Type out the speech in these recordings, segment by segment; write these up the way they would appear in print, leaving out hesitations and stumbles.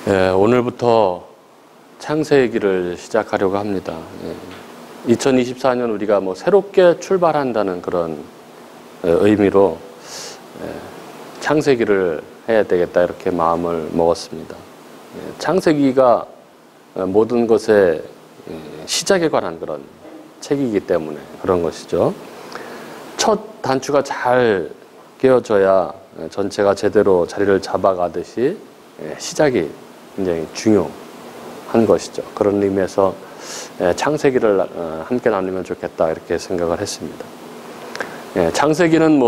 오늘부터 창세기를 시작하려고 합니다. 2024년 우리가 새롭게 출발한다는 그런 의미로 창세기를 해야 되겠다 이렇게 마음을 먹었습니다. 창세기가 모든 것의 시작에 관한 그런 책이기 때문에 그런 것이죠. 첫 단추가 잘 끼워져야 전체가 제대로 자리를 잡아가듯이 시작이 굉장히 중요한 것이죠. 그런 의미에서 창세기를 함께 나누면 좋겠다 이렇게 생각을 했습니다. 창세기는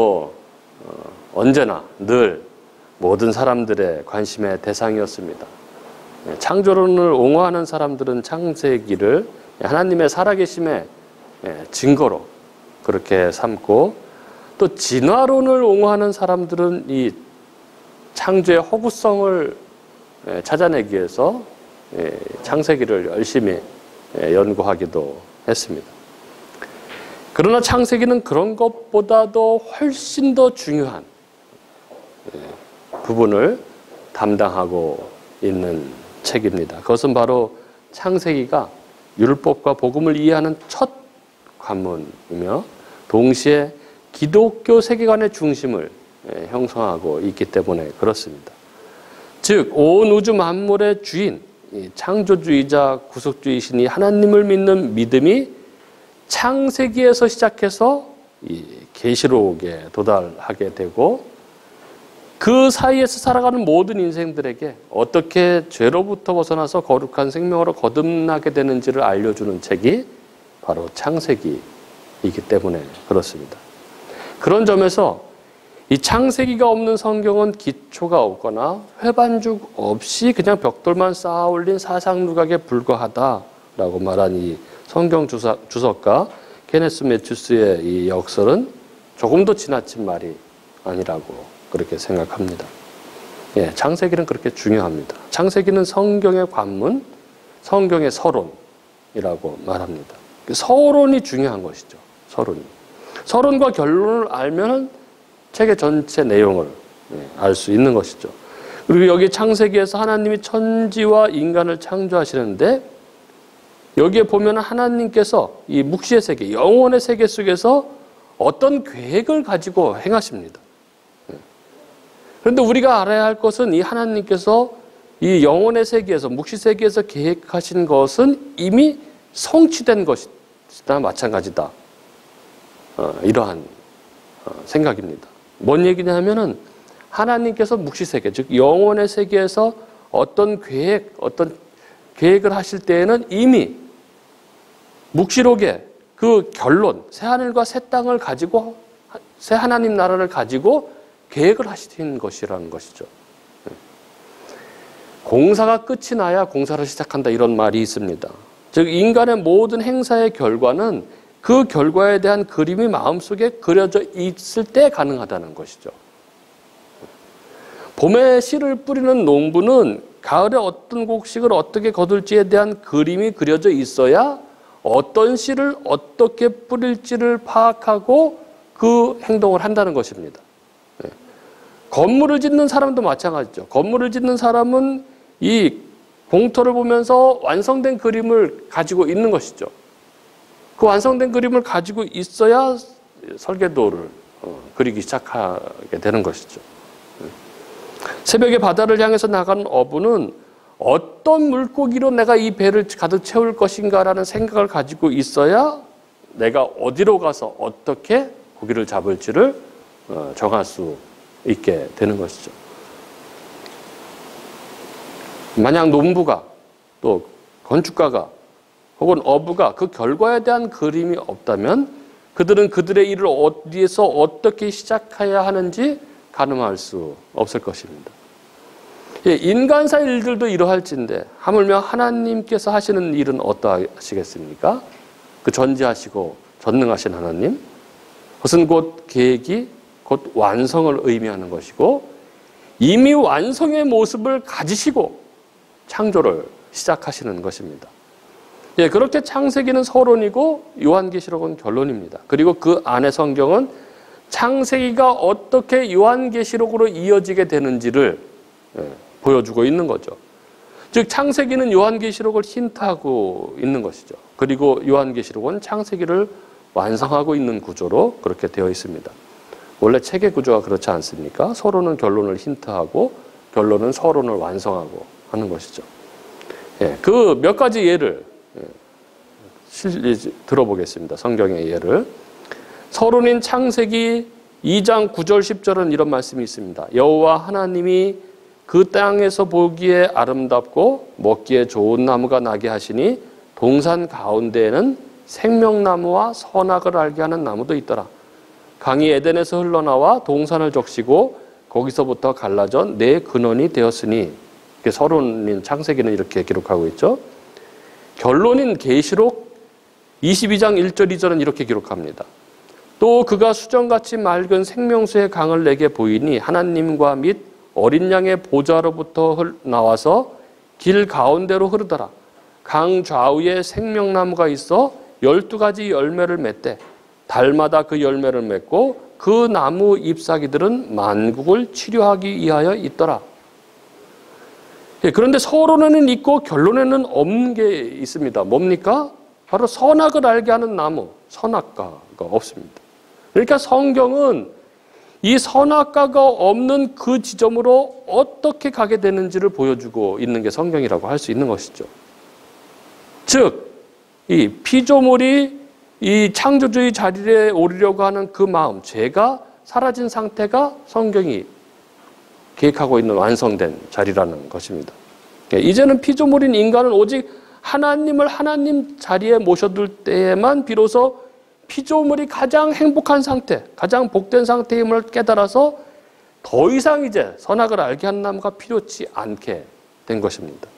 언제나 늘 모든 사람들의 관심의 대상이었습니다. 창조론을 옹호하는 사람들은 창세기를 하나님의 살아계심의 증거로 그렇게 삼고, 또 진화론을 옹호하는 사람들은 이 창조의 허구성을 찾아내기 위해서 창세기를 열심히 연구하기도 했습니다. 그러나 창세기는 그런 것보다도 훨씬 더 중요한 부분을 담당하고 있는 책입니다. 그것은 바로 창세기가 율법과 복음을 이해하는 첫 관문이며 동시에 기독교 세계관의 중심을 형성하고 있기 때문에 그렇습니다. 즉, 온 우주 만물의 주인, 창조주의자 구속주의신이 하나님을 믿는 믿음이 창세기에서 시작해서 계시록에 도달하게 되고, 그 사이에서 살아가는 모든 인생들에게 어떻게 죄로부터 벗어나서 거룩한 생명으로 거듭나게 되는지를 알려주는 책이 바로 창세기이기 때문에 그렇습니다. 그런 점에서 이 창세기가 없는 성경은 기초가 없거나 회반죽 없이 그냥 벽돌만 쌓아 올린 사상누각에 불과하다라고 말한 이 성경 주석가 케네스 매튜스의 이 역설은 조금 더 지나친 말이 아니라고 그렇게 생각합니다. 창세기는 그렇게 중요합니다. 창세기는 성경의 관문, 성경의 서론이라고 말합니다. 서론이 중요한 것이죠. 서론과 결론을 알면 책의 전체 내용을 알 수 있는 것이죠. 그리고 여기 창세기에서 하나님이 천지와 인간을 창조하시는데, 여기에 보면 하나님께서 이 묵시의 세계, 영혼의 세계 속에서 어떤 계획을 가지고 행하십니다. 그런데 우리가 알아야 할 것은 이 하나님께서 이 영혼의 세계에서, 묵시 세계에서 계획하신 것은 이미 성취된 것이다 마찬가지다. 이러한 생각입니다. 뭔 얘기냐 하면은 하나님께서 묵시 세계, 즉 영혼의 세계에서 어떤 계획을 하실 때에는 이미 묵시록의 그 결론, 새하늘과 새 땅을 가지고, 새 하나님 나라를 가지고 계획을 하시는 것이라는 것이죠. 공사가 끝이 나야 공사를 시작한다, 이런 말이 있습니다. 즉 인간의 모든 행사의 결과는 그 결과에 대한 그림이 마음속에 그려져 있을 때 가능하다는 것이죠. 봄에 씨를 뿌리는 농부는 가을에 어떤 곡식을 어떻게 거둘지에 대한 그림이 그려져 있어야 어떤 씨를 어떻게 뿌릴지를 파악하고 그 행동을 한다는 것입니다. 건물을 짓는 사람도 마찬가지죠. 건물을 짓는 사람은 이 공터를 보면서 완성된 그림을 가지고 있는 것이죠. 그 완성된 그림을 가지고 있어야 설계도를 그리기 시작하게 되는 것이죠. 새벽에 바다를 향해서 나가는 어부는 어떤 물고기로 내가 이 배를 가득 채울 것인가라는 생각을 가지고 있어야 내가 어디로 가서 어떻게 고기를 잡을지를 정할 수 있게 되는 것이죠. 만약 농부가 또 건축가가 혹은 어부가 그 결과에 대한 그림이 없다면 그들은 그들의 일을 어디에서 어떻게 시작해야 하는지 가늠할 수 없을 것입니다. 인간사 일들도 이러할진데 하물며 하나님께서 하시는 일은 어떠하시겠습니까? 그 전지하시고 전능하신 하나님, 그것은 곧 계획이 곧 완성을 의미하는 것이고, 이미 완성의 모습을 가지시고 창조를 시작하시는 것입니다. 그렇게 창세기는 서론이고 요한계시록은 결론입니다. 그리고 그 안에 성경은 창세기가 어떻게 요한계시록으로 이어지게 되는지를 보여주고 있는 거죠. 즉 창세기는 요한계시록을 힌트하고 있는 것이죠. 그리고 요한계시록은 창세기를 완성하고 있는 구조로 그렇게 되어 있습니다. 원래 책의 구조가 그렇지 않습니까? 서로는 결론을 힌트하고 결론은 서론을 완성하고 하는 것이죠. 예, 그 몇 가지 예를 들어보겠습니다. 성경의 예를. 서론인 창세기 2장 9절 10절은 이런 말씀이 있습니다. 여호와 하나님이 그 땅에서 보기에 아름답고 먹기에 좋은 나무가 나게 하시니 동산 가운데에는 생명나무와 선악을 알게 하는 나무도 있더라. 강이 에덴에서 흘러나와 동산을 적시고 거기서부터 갈라져 네 근원이 되었으니, 서론인 창세기는 이렇게 기록하고 있죠. 결론인 계시록 22장 1절 2절은 이렇게 기록합니다. 또 그가 수정같이 맑은 생명수의 강을 내게 보이니 하나님과 및 어린 양의 보좌로부터 나와서 길 가운데로 흐르더라. 강 좌우에 생명나무가 있어 12가지 열매를 맺되 달마다 그 열매를 맺고 그 나무 잎사귀들은 만국을 치료하기 위하여 있더라. 그런데 서론에는 있고 결론에는 없는 게 있습니다. 뭡니까? 바로 선악을 알게 하는 나무, 선악과가 없습니다. 그러니까 성경은 이 선악과가 없는 그 지점으로 어떻게 가게 되는지를 보여주고 있는 게 성경이라고 할 수 있는 것이죠. 즉, 이 피조물이 이 창조주의 자리에 오르려고 하는 그 마음, 죄가 사라진 상태가 성경이 계획하고 있는 완성된 자리라는 것입니다. 이제는 피조물인 인간은 오직 하나님을 하나님 자리에 모셔둘 때에만 비로소 피조물이 가장 행복한 상태, 가장 복된 상태임을 깨달아서 더 이상 이제 선악을 알게 하는 나무가 필요치 않게 된 것입니다.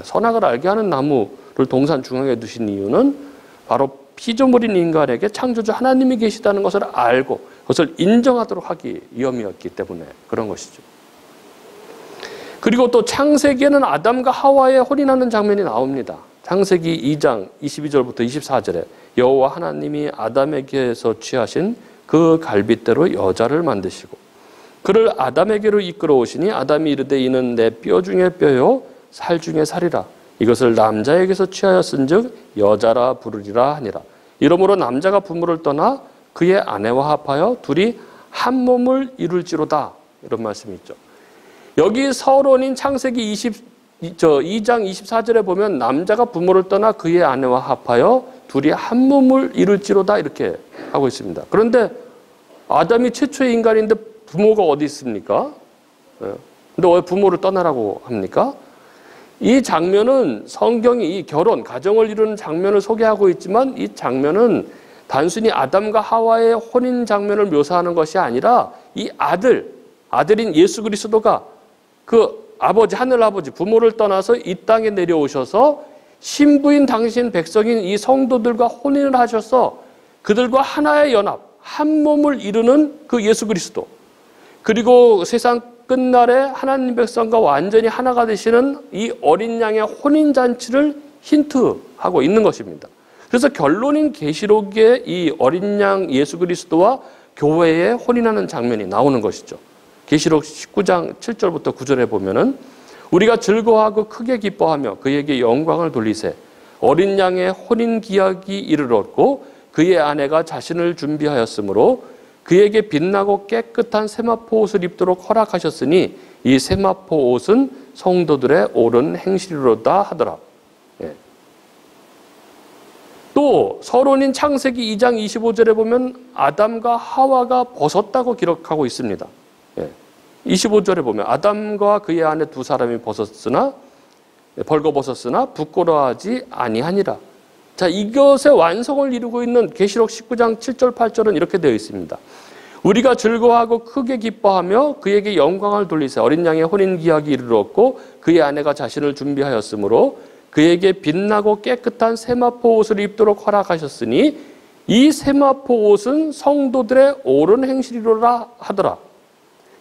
선악을 알게 하는 나무를 동산 중앙에 두신 이유는 바로 피조물인 인간에게 창조주 하나님이 계시다는 것을 알고 그것을 인정하도록 하기 위함이었기 때문에 그런 것이죠. 그리고 또 창세기에는 아담과 하와의 혼인하는 장면이 나옵니다. 창세기 2장 22절부터 24절에 여호와 하나님이 아담에게서 취하신 그 갈빗대로 여자를 만드시고 그를 아담에게로 이끌어 오시니 아담이 이르되 이는 내 뼈 중에 뼈요 살 중에 살이라. 이것을 남자에게서 취하였은즉 여자라 부르리라 하니라. 이러므로 남자가 부모를 떠나 그의 아내와 합하여 둘이 한 몸을 이룰지로다. 이런 말씀이 있죠. 여기 서론인 창세기 2장 24절에 보면 남자가 부모를 떠나 그의 아내와 합하여 둘이 한 몸을 이룰지로다 이렇게 하고 있습니다. 그런데 아담이 최초의 인간인데 부모가 어디 있습니까? 근데 왜 부모를 떠나라고 합니까? 이 장면은 성경이 이 결혼, 가정을 이루는 장면을 소개하고 있지만 이 장면은 단순히 아담과 하와의 혼인 장면을 묘사하는 것이 아니라 이 아들인 예수 그리스도가 그 아버지, 하늘아버지, 부모를 떠나서 이 땅에 내려오셔서 신부인 당신 백성인 이 성도들과 혼인을 하셔서 그들과 하나의 연합, 한 몸을 이루는 그 예수 그리스도, 그리고 세상 끝날에 하나님 백성과 완전히 하나가 되시는 이 어린 양의 혼인잔치를 힌트하고 있는 것입니다. 그래서 결론인 계시록에 이 어린 양 예수 그리스도와 교회에 혼인하는 장면이 나오는 것이죠. 계시록 19장 7절부터 9절에 보면은 우리가 즐거워하고 크게 기뻐하며 그에게 영광을 돌리세 어린 양의 혼인 기약이 이르렀고 그의 아내가 자신을 준비하였으므로 그에게 빛나고 깨끗한 세마포 옷을 입도록 허락하셨으니 이 세마포 옷은 성도들의 옳은 행실이로다 하더라. 예. 또 서론인 창세기 2장 25절에 보면 아담과 하와가 벗었다고 기록하고 있습니다. 25절에 보면 아담과 그의 아내 두 사람이 벌거벗었으나 부끄러워하지 아니하니라. 자, 이것의 완성을 이루고 있는 계시록 19장 7절 8절은 이렇게 되어 있습니다. 우리가 즐거워하고 크게 기뻐하며 그에게 영광을 돌리세 어린 양의 혼인 기약이 이르렀고 그의 아내가 자신을 준비하였으므로 그에게 빛나고 깨끗한 세마포 옷을 입도록 허락하셨으니 이 세마포 옷은 성도들의 옳은 행실이로라 하더라.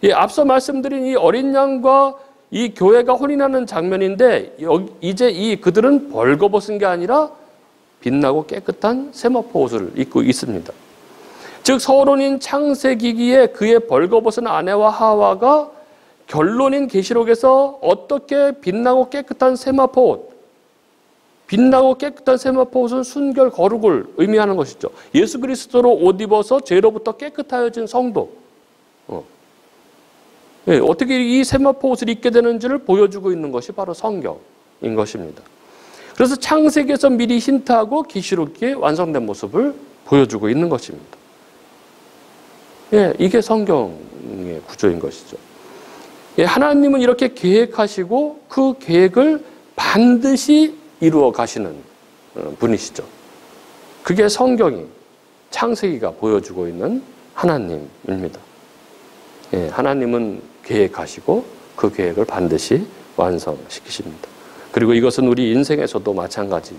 예, 앞서 말씀드린 이 어린 양과 이 교회가 혼인하는 장면인데 이제 그들은 벌거벗은 게 아니라 빛나고 깨끗한 세마포 옷을 입고 있습니다. 즉 서론인 창세기기에 그의 벌거벗은 아내와 하와가 결론인 계시록에서 어떻게 빛나고 깨끗한 세마포 옷, 빛나고 깨끗한 세마포 옷은 순결 거룩을 의미하는 것이죠. 예수 그리스도로 옷 입어서 죄로부터 깨끗하여진 성도. 예, 어떻게 이 세마포 옷을 입게 되는지를 보여주고 있는 것이 바로 성경인 것입니다. 그래서 창세기에서 미리 힌트하고 계시록의 완성된 모습을 보여주고 있는 것입니다. 예, 이게 성경의 구조인 것이죠. 예, 하나님은 이렇게 계획하시고 그 계획을 반드시 이루어 가시는 분이시죠. 그게 성경이, 창세기가 보여주고 있는 하나님입니다. 예, 하나님은 계획하시고 그 계획을 반드시 완성시키십니다. 그리고 이것은 우리 인생에서도 마찬가지죠.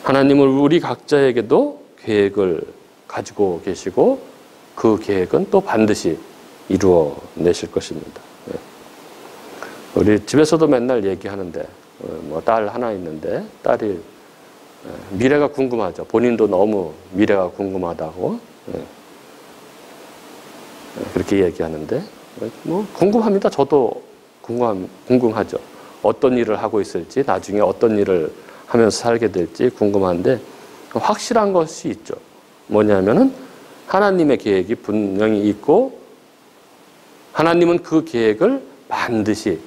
하나님은 우리 각자에게도 계획을 가지고 계시고 그 계획은 또 반드시 이루어내실 것입니다. 예. 우리 집에서도 맨날 얘기하는데 뭐 딸 하나 있는데 딸이 미래가 궁금하죠. 본인도 너무 미래가 궁금하다고 그렇게 얘기하는데 뭐 궁금합니다. 저도 궁금하죠. 어떤 일을 하고 있을지, 나중에 어떤 일을 하면서 살게 될지 궁금한데 확실한 것이 있죠. 뭐냐면은 하나님의 계획이 분명히 있고 하나님은 그 계획을 반드시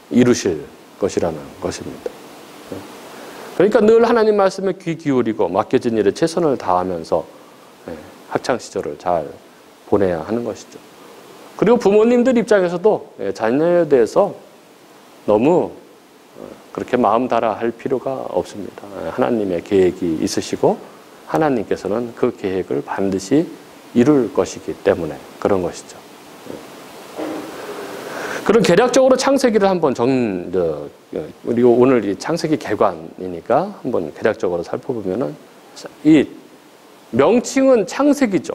이루실 것이라는 것입니다. 그러니까 늘 하나님 말씀에 귀 기울이고 맡겨진 일에 최선을 다하면서 학창 시절을 잘 보내야 하는 것이죠. 그리고 부모님들 입장에서도 자녀에 대해서 너무 그렇게 마음 달아 할 필요가 없습니다. 하나님의 계획이 있으시고 하나님께서는 그 계획을 반드시 이룰 것이기 때문에 그런 것이죠. 그럼 개략적으로 창세기를 한번 그리고 오늘 이 창세기 개관이니까 한번 개략적으로 살펴보면은 이 명칭은 창세기죠.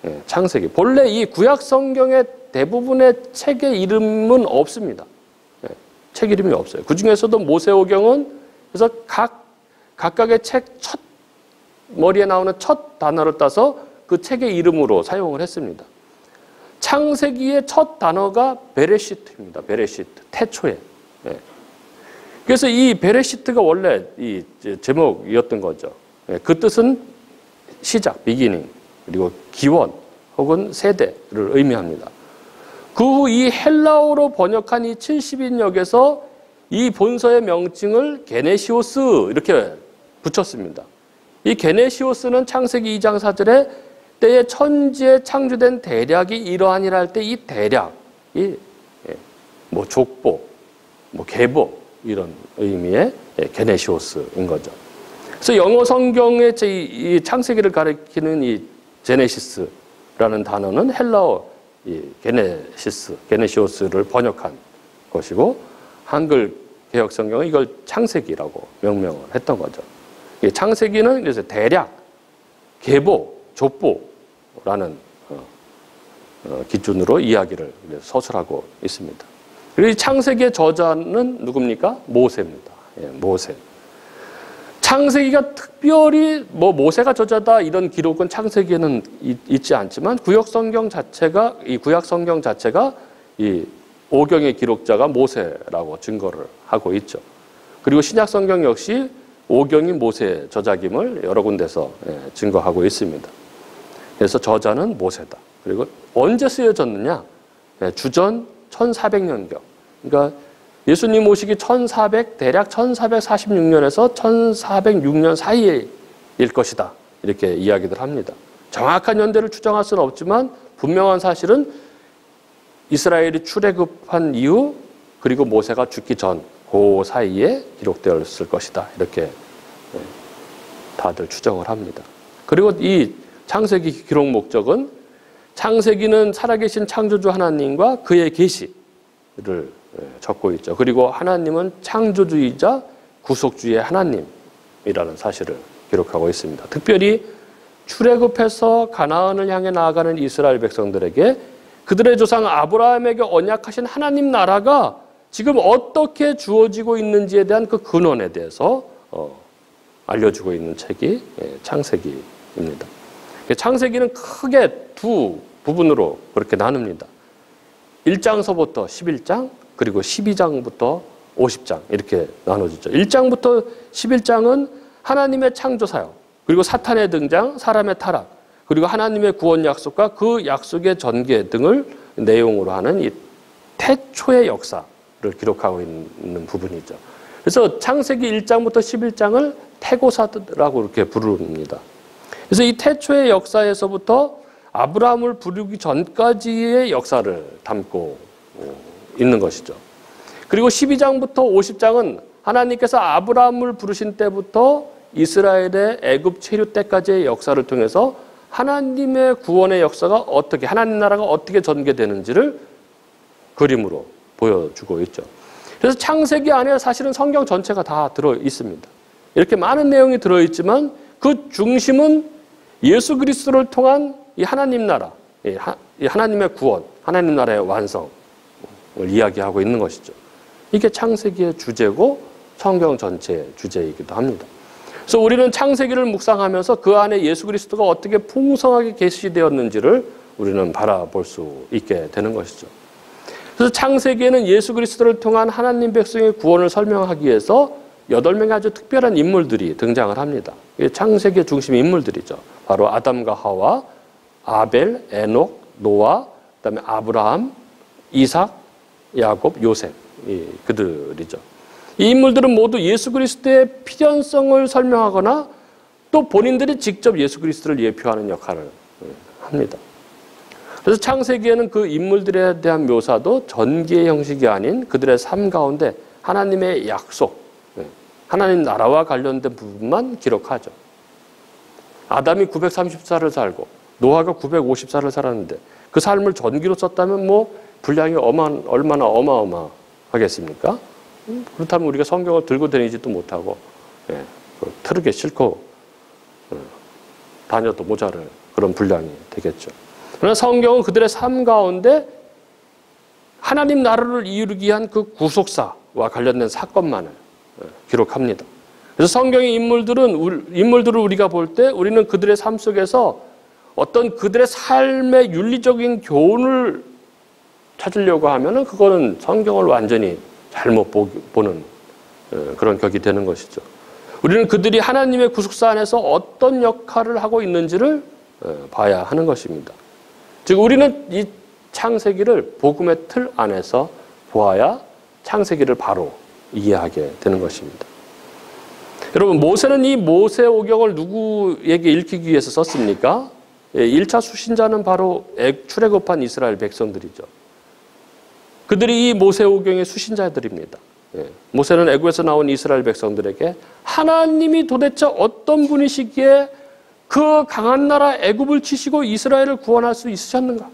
예, 창세기. 본래 이 구약 성경의 대부분의 책의 이름은 없습니다. 예, 책 이름이 없어요. 그 중에서도 모세오경은 그래서 각각의 책 첫 머리에 나오는 첫 단어를 따서 그 책의 이름으로 사용을 했습니다. 창세기의 첫 단어가 베레시트입니다. 베레시트, 태초에. 예. 그래서 이 베레시트가 원래 이 제목이었던 거죠. 예. 그 뜻은 시작, 비기닝, 그리고 기원 혹은 세대를 의미합니다. 그 후 이 헬라어로 번역한 이 70인역에서 이 본서의 명칭을 게네시오스 이렇게 붙였습니다. 이 게네시오스는 창세기 2장 4절에 때에 천지에 창조된 대략이 이러하니라 할 때 이 대략이 뭐 족보, 뭐 계보 이런 의미의 게네시오스인 거죠. 그래서 영어 성경의 이 창세기를 가리키는 이 제네시스라는 단어는 헬라어 이 게네시오스를 번역한 것이고 한글 개역 성경은 이걸 창세기라고 명명을 했던 거죠. 창세기는 그래서 대략, 계보, 족보라는 기준으로 이야기를 서술하고 있습니다. 그리고 이 창세기의 저자는 누굽니까? 모세입니다. 예, 모세. 창세기가 특별히 뭐 모세가 저자다 이런 기록은 창세기에는 있지 않지만 구약 성경 자체가 이 오경의 기록자가 모세라고 증거를 하고 있죠. 그리고 신약 성경 역시 오경이 모세 저작임을 여러 군데서 증거하고 있습니다. 그래서 저자는 모세다. 그리고 언제 쓰여졌느냐? 주전 1400년경. 그러니까 예수님 오시기 대략 1446년에서 1406년 사이일 것이다. 이렇게 이야기들 합니다. 정확한 연대를 추정할 수는 없지만 분명한 사실은 이스라엘이 출애굽한 이후 그리고 모세가 죽기 전 그 사이에 기록되었을 것이다. 이렇게 다들 추정을 합니다. 그리고 이 창세기 기록 목적은 창세기는 살아계신 창조주 하나님과 그의 계시를 적고 있죠. 그리고 하나님은 창조주이자 구속주의 하나님이라는 사실을 기록하고 있습니다. 특별히 출애굽해서 가나안을 향해 나아가는 이스라엘 백성들에게 그들의 조상 아브라함에게 언약하신 하나님 나라가 지금 어떻게 주어지고 있는지에 대한 그 근원에 대해서 알려주고 있는 책이 창세기입니다. 창세기는 크게 두 부분으로 그렇게 나눕니다. 1장서부터 11장, 그리고 12장부터 50장 이렇게 나눠지죠. 1장부터 11장은 하나님의 창조 사역, 그리고 사탄의 등장, 사람의 타락, 그리고 하나님의 구원 약속과 그 약속의 전개 등을 내용으로 하는 이 태초의 역사를 기록하고 있는 부분이죠. 그래서 창세기 1장부터 11장을 태고사라고 이렇게 부릅니다. 그래서 이 태초의 역사에서부터 아브라함을 부르기 전까지의 역사를 담고 있는 것이죠. 그리고 12장부터 50장은 하나님께서 아브라함을 부르신 때부터 이스라엘의 애굽 체류 때까지의 역사를 통해서 하나님의 구원의 역사가 어떻게, 하나님 나라가 어떻게 전개되는지를 그림으로 보여주고 있죠. 그래서 창세기 안에 사실은 성경 전체가 다 들어 있습니다. 이렇게 많은 내용이 들어 있지만 그 중심은 예수 그리스도를 통한 이 하나님 나라, 이 하나님의 구원, 하나님 나라의 완성을 이야기하고 있는 것이죠. 이게 창세기의 주제고 성경 전체의 주제이기도 합니다. 그래서 우리는 창세기를 묵상하면서 그 안에 예수 그리스도가 어떻게 풍성하게 계시되었는지를 우리는 바라볼 수 있게 되는 것이죠. 그래서 창세기에는 예수 그리스도를 통한 하나님 백성의 구원을 설명하기 위해서 8명의 아주 특별한 인물들이 등장을 합니다. 이게 창세기의 중심 인물들이죠. 바로 아담과 하와, 아벨, 에녹, 노아, 그다음에 아브라함, 이삭, 야곱, 요셉, 그들이죠. 이 인물들은 모두 예수 그리스도의 필연성을 설명하거나 또 본인들이 직접 예수 그리스도를 예표하는 역할을 합니다. 그래서 창세기에는 그 인물들에 대한 묘사도 전기의 형식이 아닌 그들의 삶 가운데 하나님의 약속, 하나님 나라와 관련된 부분만 기록하죠. 아담이 930살을 살고 노아가 950살을 살았는데 그 삶을 전기로 썼다면 뭐 분량이 얼마나 어마어마하겠습니까? 그렇다면 우리가 성경을 들고 다니지도 못하고 트럭에 싣고 다녀도 모자랄 그런 분량이 되겠죠. 그러나 성경은 그들의 삶 가운데 하나님 나라를 이루기 위한 그 구속사와 관련된 사건만을 기록합니다. 그래서 성경의 인물들을 우리가 볼 때 우리는 그들의 삶 속에서 어떤 그들의 삶의 윤리적인 교훈을 찾으려고 하면은 그거는 성경을 완전히 잘못 보는 그런 격이 되는 것이죠. 우리는 그들이 하나님의 구속사 안에서 어떤 역할을 하고 있는지를 봐야 하는 것입니다. 즉 우리는 이 창세기를 복음의 틀 안에서 보아야 창세기를 바로 이해하게 되는 것입니다. 여러분, 모세는 이 모세오경을 누구에게 읽히기 위해서 썼습니까? 1차 수신자는 바로 출애굽한 이스라엘 백성들이죠. 그들이 이 모세오경의 수신자들입니다. 모세는 애굽에서 나온 이스라엘 백성들에게 하나님이 도대체 어떤 분이시기에 그 강한 나라 애굽을 치시고 이스라엘을 구원할 수 있으셨는가?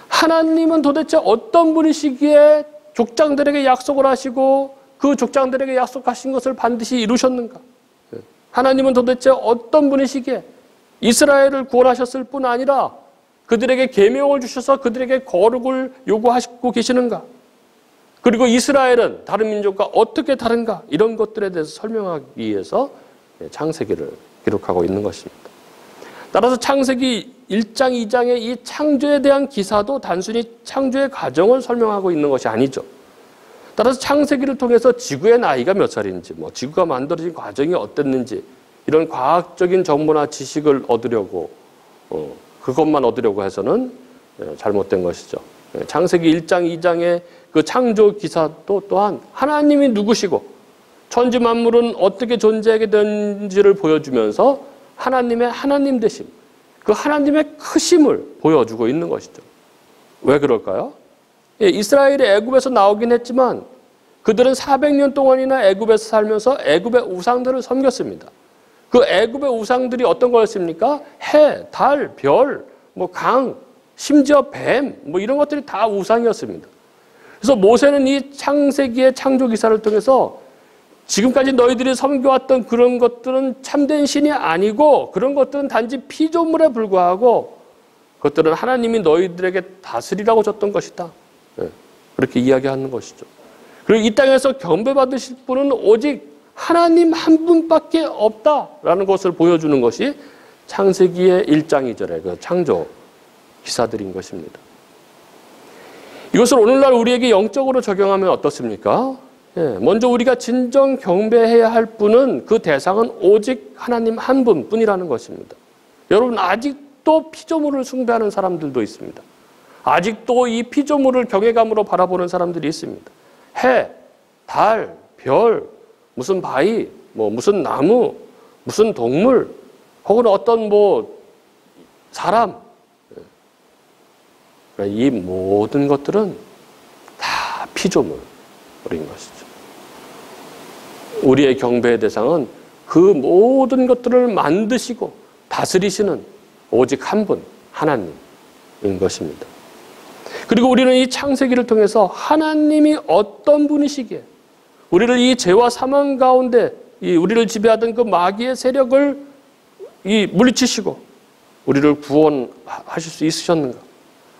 하나님은 도대체 어떤 분이시기에 족장들에게 약속을 하시고 그 족장들에게 약속하신 것을 반드시 이루셨는가? 하나님은 도대체 어떤 분이시기에 이스라엘을 구원하셨을 뿐 아니라 그들에게 계명을 주셔서 그들에게 거룩을 요구하시고 계시는가? 그리고 이스라엘은 다른 민족과 어떻게 다른가? 이런 것들에 대해서 설명하기 위해서 창세기를 기록하고 있는 것입니다. 따라서 창세기 1장, 2장의 이 창조에 대한 기사도 단순히 창조의 과정을 설명하고 있는 것이 아니죠. 따라서 창세기를 통해서 지구의 나이가 몇 살인지, 지구가 만들어진 과정이 어땠는지 이런 과학적인 정보나 지식을 얻으려고 그것만 얻으려고 해서는 잘못된 것이죠. 창세기 1장, 2장의 그 창조 기사도 또한 하나님이 누구시고 천지 만물은 어떻게 존재하게 된지를 보여주면서 하나님의 하나님 되심, 그 하나님의 크심을 보여주고 있는 것이죠. 왜 그럴까요? 이스라엘이 애굽에서 나오긴 했지만 그들은 400년 동안이나 애굽에서 살면서 애굽의 우상들을 섬겼습니다. 그 애굽의 우상들이 어떤 거였습니까? 해, 달, 별, 강, 심지어 뱀, 이런 것들이 다 우상이었습니다. 그래서 모세는 이 창세기의 창조 기사를 통해서 지금까지 너희들이 섬겨왔던 그런 것들은 참된 신이 아니고 그런 것들은 단지 피조물에 불과하고 그것들은 하나님이 너희들에게 다스리라고 줬던 것이다. 그렇게 이야기하는 것이죠. 그리고 이 땅에서 경배받으실 분은 오직 하나님 한 분밖에 없다라는 것을 보여주는 것이 창세기의 1장 2절의 그 창조 기사들인 것입니다. 이것을 오늘날 우리에게 영적으로 적용하면 어떻습니까? 먼저 우리가 진정 경배해야 할 분은 그 대상은 오직 하나님 한 분뿐이라는 것입니다. 여러분, 아직도 피조물을 숭배하는 사람들도 있습니다. 아직도 이 피조물을 경외감으로 바라보는 사람들이 있습니다. 해, 달, 별, 무슨 바위, 무슨 나무, 무슨 동물, 혹은 어떤 사람. 이 모든 것들은 다 피조물인 것이죠. 우리의 경배의 대상은 그 모든 것들을 만드시고 다스리시는 오직 한 분, 하나님인 것입니다. 그리고 우리는 이 창세기를 통해서 하나님이 어떤 분이시기에 우리를 이 죄와 사망 가운데 우리를 지배하던 그 마귀의 세력을 물리치시고 우리를 구원하실 수 있으셨는가?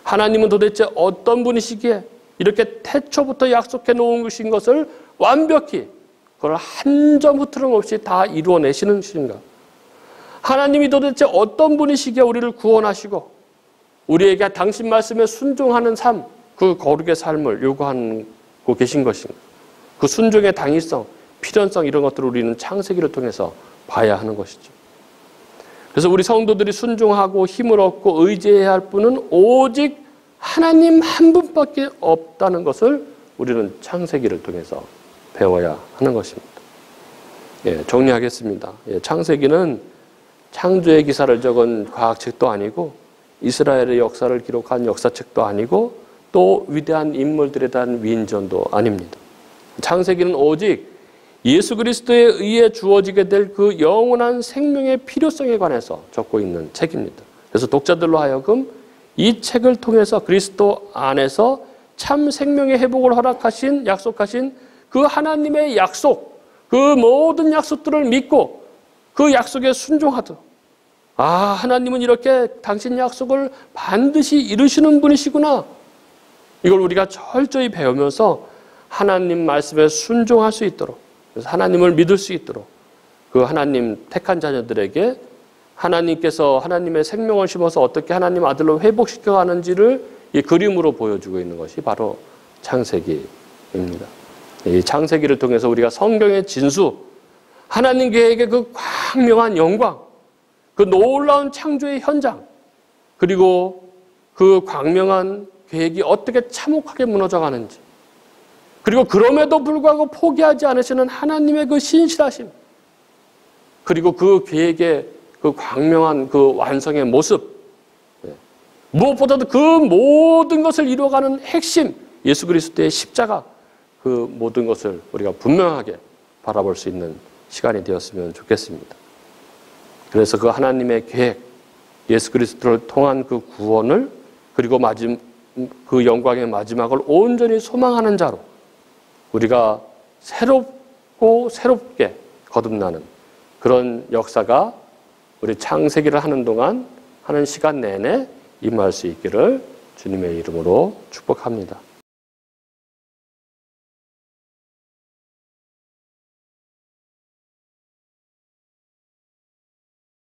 하나님은 도대체 어떤 분이시기에 이렇게 태초부터 약속해 놓은 것인 것을 완벽히 그걸 한 점 흐트럼 없이 다 이루어내시는 것인가? 하나님이 도대체 어떤 분이시기에 우리를 구원하시고 우리에게 당신 말씀에 순종하는 삶, 그 거룩의 삶을 요구하고 계신 것인가? 그 순종의 당위성, 필연성 이런 것들을 우리는 창세기를 통해서 봐야 하는 것이죠. 그래서 우리 성도들이 순종하고 힘을 얻고 의지해야 할 분은 오직 하나님 한 분밖에 없다는 것을 우리는 창세기를 통해서 배워야 하는 것입니다. 정리하겠습니다. 창세기는 창조의 기사를 적은 과학책도 아니고 이스라엘의 역사를 기록한 역사책도 아니고 또 위대한 인물들에 대한 위인전도 아닙니다. 창세기는 오직 예수 그리스도에 의해 주어지게 될 그 영원한 생명의 필요성에 관해서 적고 있는 책입니다. 그래서 독자들로 하여금 이 책을 통해서 그리스도 안에서 참 생명의 회복을 허락하신, 약속하신 그 하나님의 약속, 그 모든 약속들을 믿고 그 약속에 순종하듯, 하나님은 이렇게 당신 약속을 반드시 이루시는 분이시구나. 이걸 우리가 철저히 배우면서 하나님 말씀에 순종할 수 있도록, 그래서 하나님을 믿을 수 있도록 그 하나님 택한 자녀들에게 하나님께서 하나님의 생명을 심어서 어떻게 하나님 아들로 회복시켜 가는지를 이 그림으로 보여주고 있는 것이 바로 창세기입니다. 이 창세기를 통해서 우리가 성경의 진수, 하나님 계획의 그 광명한 영광, 그 놀라운 창조의 현장, 그리고 그 광명한 계획이 어떻게 참혹하게 무너져 가는지, 그리고 그럼에도 불구하고 포기하지 않으시는 하나님의 그 신실하심, 그리고 그 계획의 그 광명한 그 완성의 모습, 무엇보다도 그 모든 것을 이루어가는 핵심, 예수 그리스도의 십자가, 그 모든 것을 우리가 분명하게 바라볼 수 있는 시간이 되었으면 좋겠습니다. 그래서 그 하나님의 계획, 예수 그리스도를 통한 그 구원을, 그리고 그 영광의 마지막을 온전히 소망하는 자로 우리가 새롭게 거듭나는 그런 역사가 우리 창세기를 하는 시간 내내 임할 수 있기를 주님의 이름으로 축복합니다.